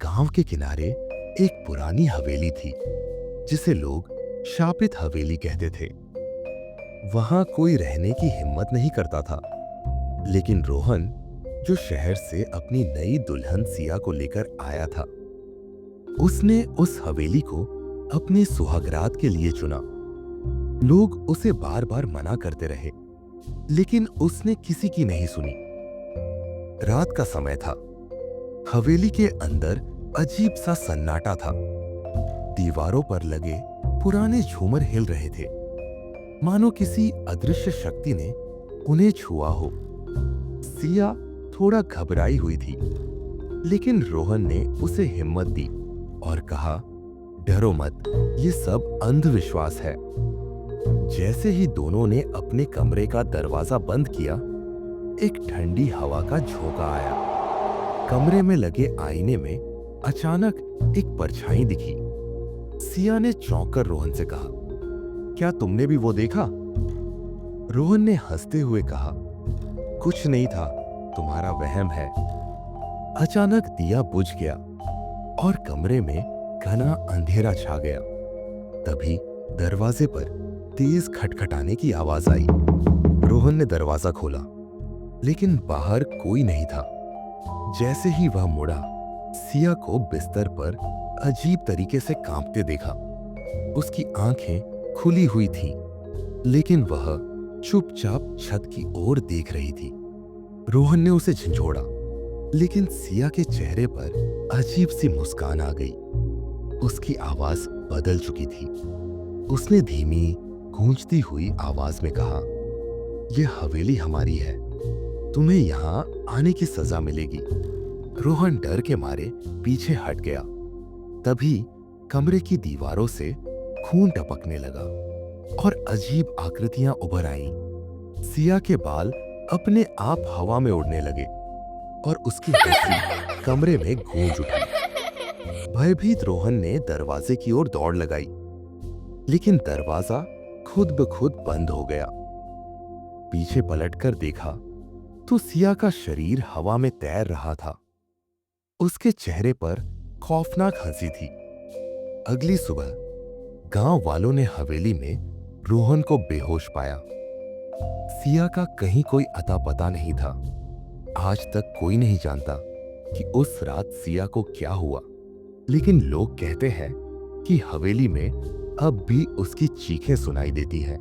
गांव के किनारे एक पुरानी हवेली थी जिसे लोग शापित हवेली कहते थे। वहां कोई रहने की हिम्मत नहीं करता था, लेकिन रोहन, जो शहर से अपनी नई दुल्हन सिया को लेकर आया था, उसने उस हवेली को अपने सुहागरात के लिए चुना। लोग उसे बार बार मना करते रहे, लेकिन उसने किसी की नहीं सुनी। रात का समय था। हवेली के अंदर अजीब सा सन्नाटा था। दीवारों पर लगे पुराने झूमर हिल रहे थे, मानो किसी अदृश्य शक्ति ने उन्हें छुआ हो। सिया थोड़ा घबराई हुई थी, लेकिन रोहन ने उसे हिम्मत दी और कहा, डरो मत, ये सब अंधविश्वास है। जैसे ही दोनों ने अपने कमरे का दरवाजा बंद किया, एक ठंडी हवा का झोंका आया। कमरे में लगे आईने में अचानक एक परछाई दिखी। सिया ने चौंककर रोहन से कहा, क्या तुमने भी वो देखा? रोहन ने हंसते हुए कहा, कुछ नहीं था, तुम्हारा वहम है। अचानक दिया बुझ गया और कमरे में घना अंधेरा छा गया। तभी दरवाजे पर तेज खटखटाने की आवाज आई। रोहन ने दरवाजा खोला, लेकिन बाहर कोई नहीं था। जैसे ही वह मुड़ा, सिया को बिस्तर पर अजीब तरीके से कांपते देखा। उसकी आंखें खुली हुई थीं, लेकिन वह चुपचाप छत की ओर देख रही थी। रोहन ने उसे झंझोड़ा, लेकिन सिया के चेहरे पर अजीब सी मुस्कान आ गई। उसकी आवाज बदल चुकी थी। उसने धीमी, गूंजती हुई आवाज में कहा, यह हवेली हमारी है, तुम्हें यहाँ आने की सजा मिलेगी। रोहन डर के मारे पीछे हट गया। तभी कमरे की दीवारों से खून टपकने लगा और अजीब आकृतियां उभर आईं। सिया के बाल अपने आप हवा में उड़ने लगे और उसकी हंसी कमरे में गूंज उठी। भयभीत रोहन ने दरवाजे की ओर दौड़ लगाई, लेकिन दरवाजा खुद ब खुद बंद हो गया। पीछे पलटकर देखा तो सिया का शरीर हवा में तैर रहा था। उसके चेहरे पर खौफनाक हंसी थी। अगली सुबह गांव वालों ने हवेली में रोहन को बेहोश पाया। सिया का कहीं कोई अता पता नहीं था। आज तक कोई नहीं जानता कि उस रात सिया को क्या हुआ, लेकिन लोग कहते हैं कि हवेली में अब भी उसकी चीखें सुनाई देती हैं।